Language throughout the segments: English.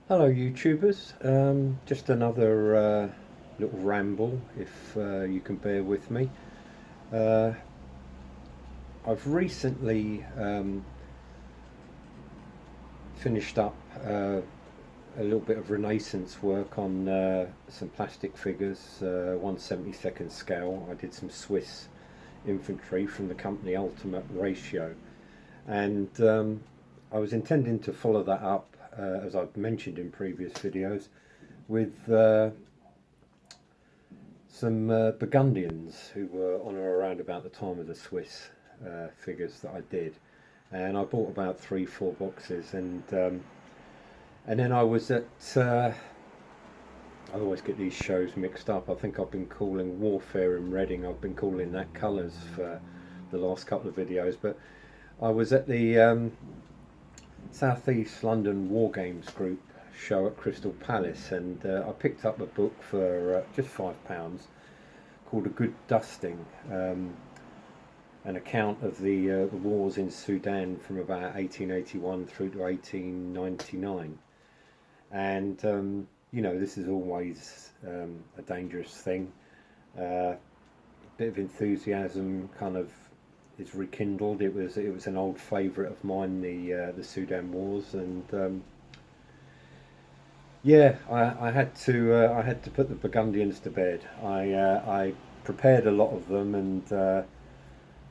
Hello YouTubers, just another little ramble if you can bear with me. Uh, I've recently finished up a little bit of Renaissance work on some plastic figures, 1/72nd scale. I did some Swiss infantry from the company Ultimate Ratio, and I was intending to follow that up, as I've mentioned in previous videos, with some Burgundians who were on or around about the time of the Swiss figures that I did, and I bought about 3, 4 boxes, and then I was at I always get these shows mixed up. I think I've been calling Warfare in Reading. I've been calling that Colours for the last couple of videos, but I was at the South East London War Games Group show at Crystal Palace, and I picked up a book for just £5 called A Good Dusting, an account of the wars in Sudan from about 1881 through to 1899. And this is always a dangerous thing. A bit of enthusiasm kind of is rekindled. It was an old favourite of mine, the Sudan wars, and yeah, I had to put the Burgundians to bed. I prepared a lot of them, and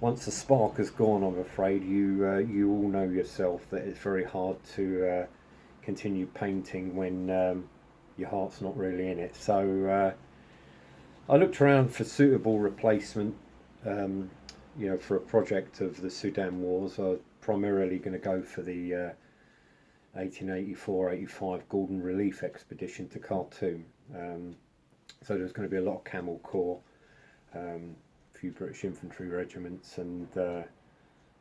once the spark has gone, I'm afraid you all know yourself that it's very hard to continue painting when your heart's not really in it. So I looked around for suitable replacement. Um, for a project of the Sudan wars, I was primarily going to go for the 1884-85 Gordon Relief Expedition to Khartoum. So there's going to be a lot of Camel Corps, a few British infantry regiments, and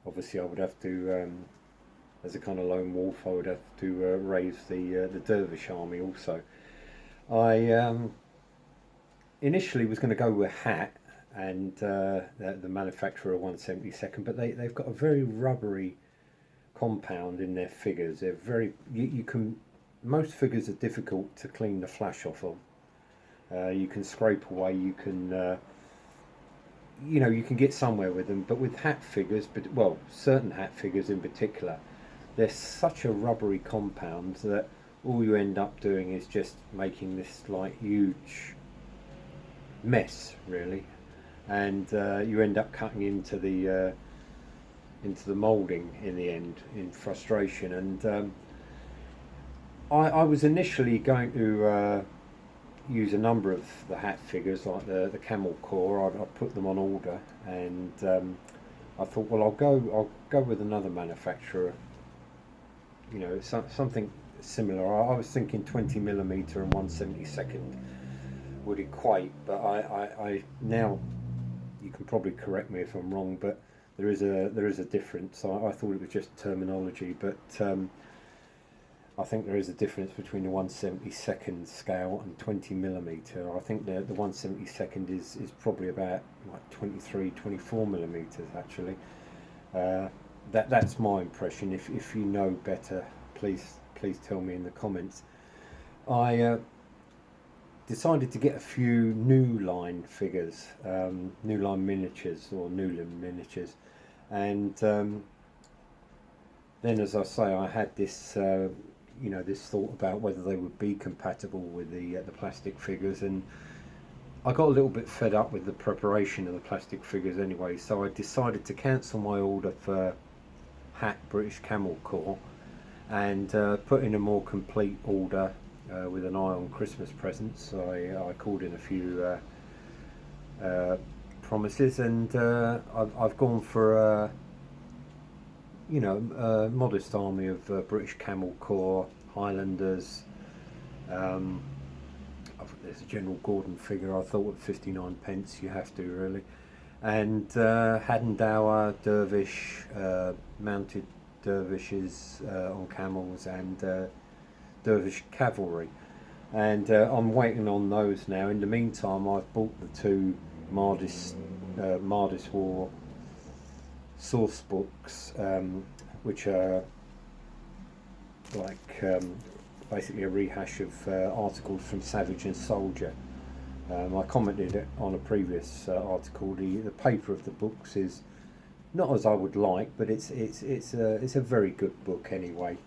obviously I would have to, as a kind of lone wolf, I would have to raise the Dervish army also. I initially was going to go with Hat and the manufacturer 1/72nd, but they've got a very rubbery compound in their figures. They're very you can most figures are difficult to clean the flash off of. You can scrape away. You can get somewhere with them, but with hat figures, but well, certain hat figures in particular, they're such a rubbery compound that all you end up doing is just making this like huge mess, really, and you end up cutting into the moulding in the end in frustration. And I was initially going to use a number of the hat figures, like the Camel Corps. I put them on order, and I thought, well, I'll go with another manufacturer. Something similar. I was thinking 20mm and 1/72nd would equate, but I now, you can probably correct me if I'm wrong, but there is a difference. I thought it was just terminology, but I think there is a difference between the 1/72nd scale and 20mm. I think the 1/72nd is probably about like 23, 24mm actually. That's my impression. If you know better, please tell me in the comments. I decided to get a few new line figures, new line miniatures or Newland miniatures, and then, as I say, I had this thought about whether they would be compatible with the plastic figures, and I got a little bit fed up with the preparation of the plastic figures anyway, so I decided to cancel my order for Hat British Camel Corps and put in a more complete order with an eye on Christmas presents. I called in a few promises, and I've gone for a modest army of British Camel Corps, Highlanders. Um, there's a General Gordon figure. I thought at 59p you have to really, and Hadendower Dervish, mounted dervishes on camels, and Dervish cavalry. And I'm waiting on those now. In the meantime, I've bought the two Mardis War source books, which are like basically a rehash of articles from Savage and Soldier. I commented on a previous article. The paper of the books is not as I would like, but it's a very good book anyway,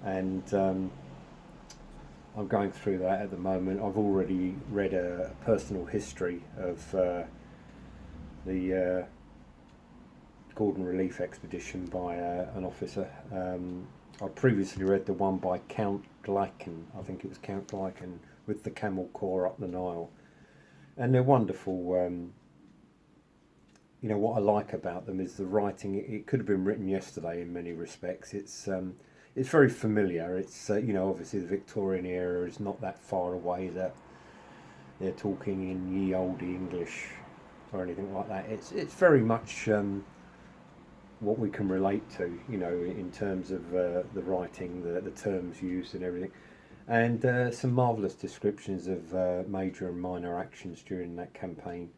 and I'm going through that at the moment. I've already read a personal history of the Gordon Relief Expedition by an officer. I previously read the one by Count Glycan, I think it was Count Glycan, with the Camel Corps up the Nile, and they're wonderful. What I like about them is the writing. It could have been written yesterday in many respects. It's very familiar. It's obviously the Victorian era is not that far away that they're talking in ye olde English or anything like that. It's very much what we can relate to, in terms of the writing, the terms used and everything, and some marvellous descriptions of major and minor actions during that campaign.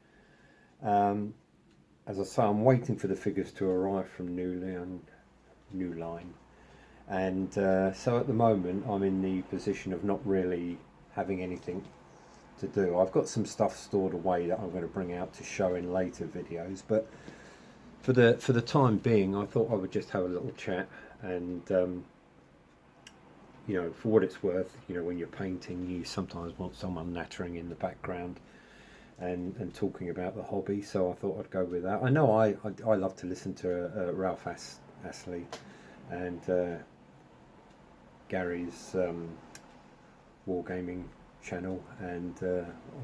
As I say, I'm waiting for the figures to arrive from New Line. And so at the moment, I'm in the position of not really having anything to do. I've got some stuff stored away that I'm going to bring out to show in later videos. But for the time being, I thought I would just have a little chat. And, for what it's worth, when you're painting, you sometimes want someone nattering in the background and talking about the hobby. So I thought I'd go with that. I know I love to listen to Ralph Astley and Gary's Wargaming channel, and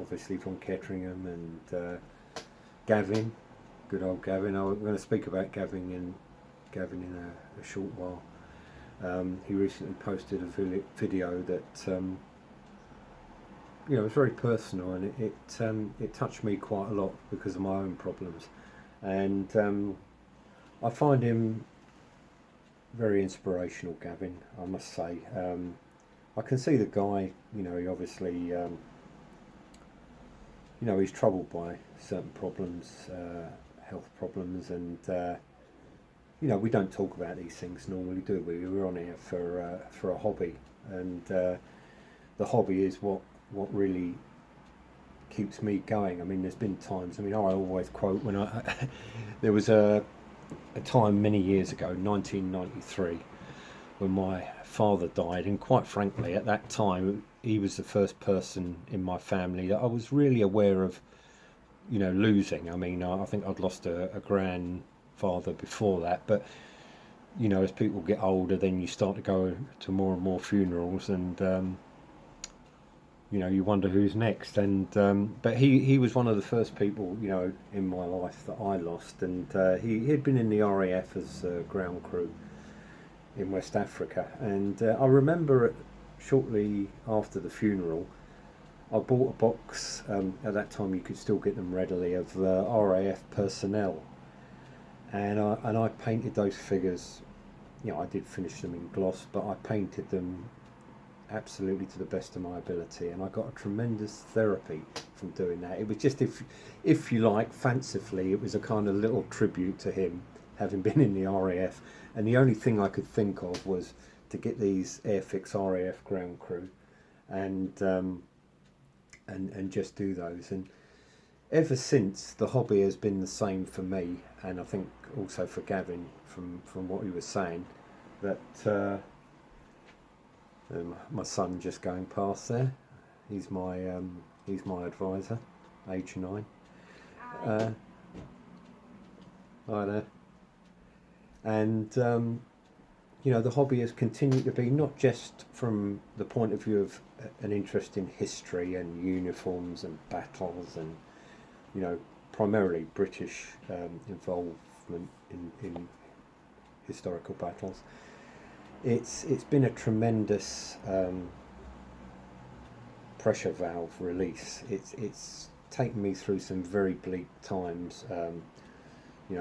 obviously from Ketteringham, and Gavin, good old Gavin. I'm going to speak about Gavin in a short while. He recently posted a video that it's very personal, and it touched me quite a lot because of my own problems, and I find him very inspirational, Gavin, I must say. I can see the guy, he obviously, he's troubled by certain problems, health problems, and we don't talk about these things normally, do we? We're on here for a hobby, and the hobby is what really keeps me going. I mean, there's been times, I always quote when there was a time many years ago, 1993, when my father died, and quite frankly at that time he was the first person in my family that I was really aware of losing. I think I'd lost a grandfather before that, but as people get older, then you start to go to more and more funerals, and you wonder who's next. And but he was one of the first people in my life that I lost, and he'd been in the RAF as ground crew in West Africa, and I remember shortly after the funeral I bought a box, at that time you could still get them readily, of RAF personnel, and I painted those figures. I did finish them in gloss, but I painted them absolutely to the best of my ability, and I got a tremendous therapy from doing that. It was just, if you like, fancifully, it was a kind of little tribute to him, having been in the RAF, and the only thing I could think of was to get these Airfix RAF ground crew and just do those. And ever since, the hobby has been the same for me, and I think also for Gavin, from what he was saying, that my son just going past there. He's my advisor, age 9. Hi there. And the hobby has continued to be, not just from the point of view of an interest in history and uniforms and battles, and primarily British involvement in historical battles. It's been a tremendous pressure valve release. It's taken me through some very bleak times.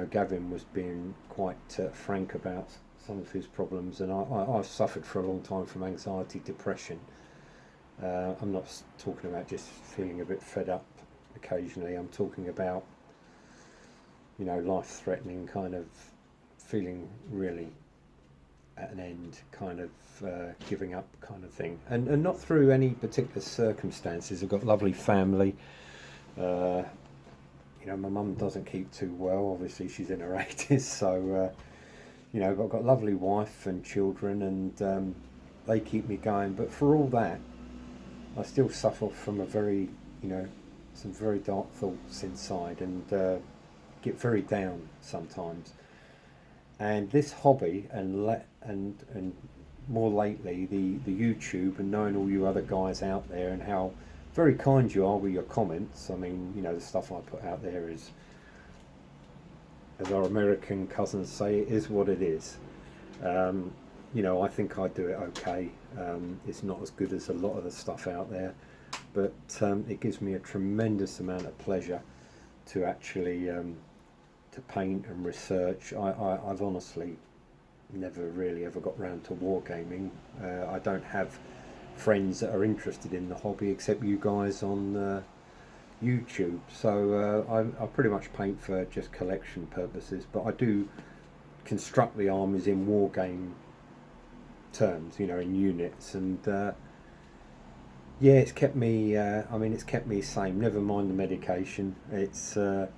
Gavin was being quite frank about some of his problems, and I've suffered for a long time from anxiety, depression. I'm not talking about just feeling a bit fed up occasionally. I'm talking about life-threatening kind of feeling, really at an end, kind of giving up kind of thing, and not through any particular circumstances. I've got a lovely family. Uh, my mum doesn't keep too well. Obviously, she's in her 80s, so but I've got a lovely wife and children, and they keep me going. But for all that, I still suffer from some very dark thoughts inside, and get very down sometimes. And this hobby, and more lately the YouTube, and knowing all you other guys out there, and how very kind you are with your comments. I mean, the stuff I put out there is, as our American cousins say, it is what it is. Um, I think I do it okay. It's not as good as a lot of the stuff out there, but it gives me a tremendous amount of pleasure to actually to paint and research. I've honestly never really ever got round to wargaming. I don't have friends that are interested in the hobby except you guys on YouTube. So I pretty much paint for just collection purposes, but I do construct the armies in wargame terms, in units, and yeah, it's kept me. It's kept me sane. Never mind the medication. It's a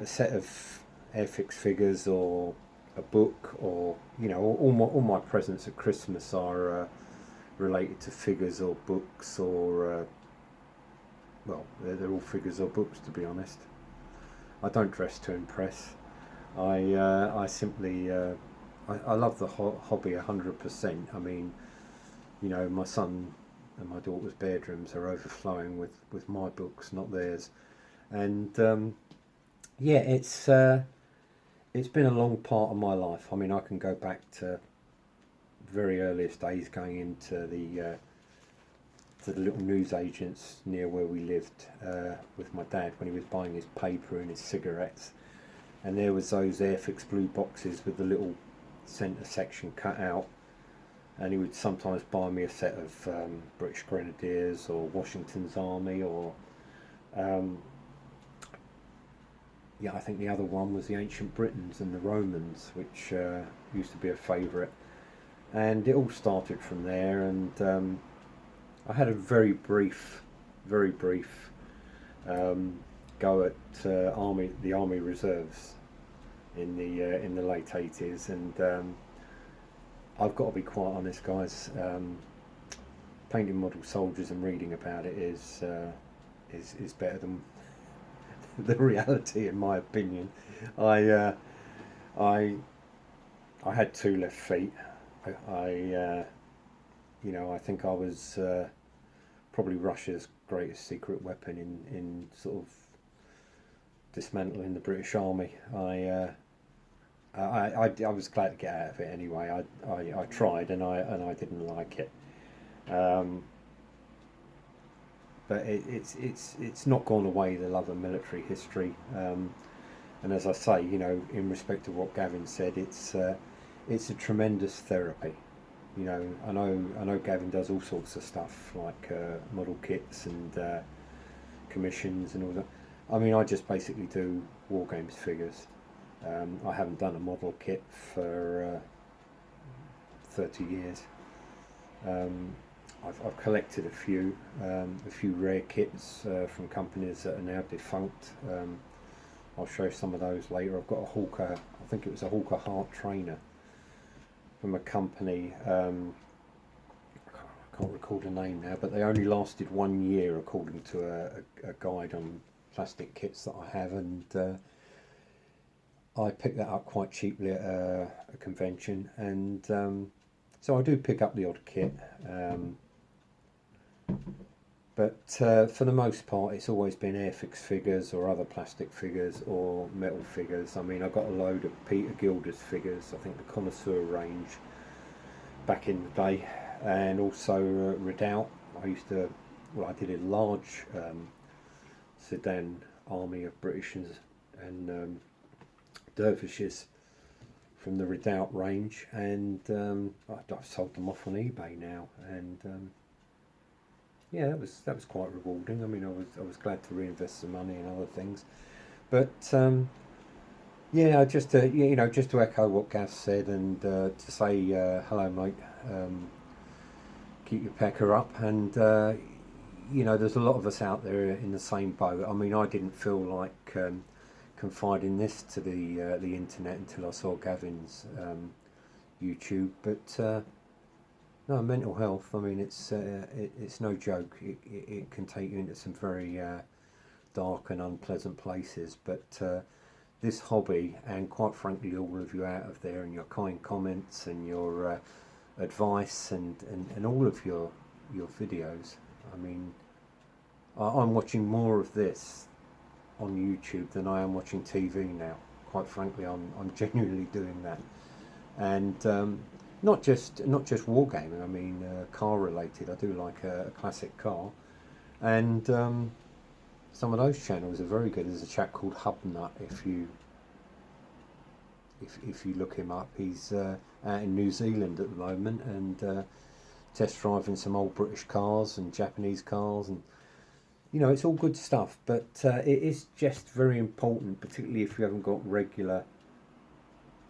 set of Airfix figures, or a book, or all my presents at Christmas are related to figures or books, or well, they're all figures or books, to be honest. I don't dress to impress. I simply I love the hobby 100%. I mean, my son and my daughter's bedrooms are overflowing with my books, not theirs. And yeah, it's been a long part of my life. I mean, I can go back to very earliest days, going into to the little newsagents near where we lived with my dad when he was buying his paper and his cigarettes. And there was those Airfix blue boxes with the little centre section cut out. And he would sometimes buy me a set of British Grenadiers or Washington's Army, or I think the other one was the Ancient Britons and the Romans, which used to be a favourite. And it all started from there, and I had a very brief go at the Army Reserves in the late 80s, and I've got to be quite honest, guys. Painting model soldiers and reading about it is better than the reality, in my opinion. I I I had two left feet. I think I was probably Russia's greatest secret weapon in sort of dismantling the British Army. I was glad to get out of it anyway. I tried, and I didn't like it. Um, but it's not gone away, the love of military history. And as I say, in respect to what Gavin said, it's a tremendous therapy. I know Gavin does all sorts of stuff like model kits and commissions and all that. I mean, I just basically do war games figures. I haven't done a model kit for 30 years. I've collected a few rare kits from companies that are now defunct. I'll show some of those later. I've got a Hawker, I think it was a Hawker Heart Trainer from a company, I can't recall the name now, but they only lasted 1 year according to a guide on plastic kits that I have, and I picked that up quite cheaply at a convention, and so I do pick up the odd kit, but for the most part it's always been Airfix figures or other plastic figures or metal figures. I mean, I got a load of Peter Gilder's figures, I think the Connoisseur range back in the day, and also Redoubt. I did a large Sedan army of British and dervishes from the Redoubt range, and I've sold them off on eBay now, and yeah, that was quite rewarding. I mean, I was glad to reinvest some money in other things, but Yeah, just to just to echo what Gav said, and to say hello, mate. Um, Keep your pecker up, and there's a lot of us out there in the same boat. I mean, I didn't feel like confiding this to the internet until I saw Gavin's YouTube, but no, mental health. I mean, it's no joke. It can take you into some very dark and unpleasant places, but this hobby, and quite frankly, all of you out of there, and your kind comments and your advice, and all of your videos. I mean, I'm watching more of this on YouTube than I am watching TV now. Quite frankly, I'm genuinely doing that, and not just wargaming. I mean, car related. I do like a classic car, and some of those channels are very good. There's a chap called Hubnut. If you look him up, he's out in New Zealand at the moment, and test driving some old British cars and Japanese cars, and it's all good stuff. But it is just very important, particularly if you haven't got regular.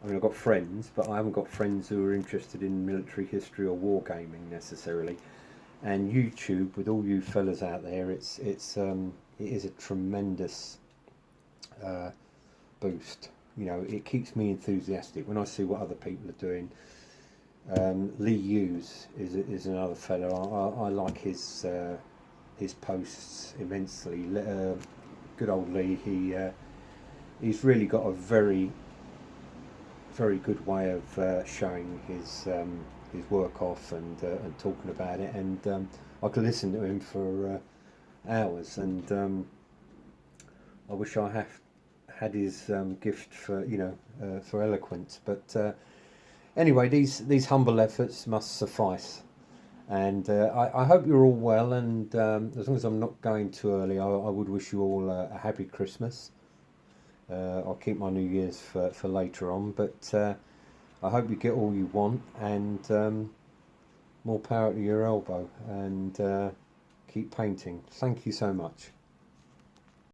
I mean, I've got friends, but I haven't got friends who are interested in military history or wargaming necessarily. And YouTube, with all you fellas out there, it is a tremendous uh, boost. It keeps me enthusiastic when I see what other people are doing. Lee Hughes is another fellow. I like his posts immensely. Good old Lee. He's really got a very very good way of showing his work off, and talking about it. And I could listen to him for hours. And I wish I had his gift for eloquence. But anyway, these humble efforts must suffice. And I hope you're all well. And as long as I'm not going too early, I would wish you all a happy Christmas. I'll keep my New Year's for later on. But I hope you get all you want, and more power to your elbow. And keep painting. Thank you so much.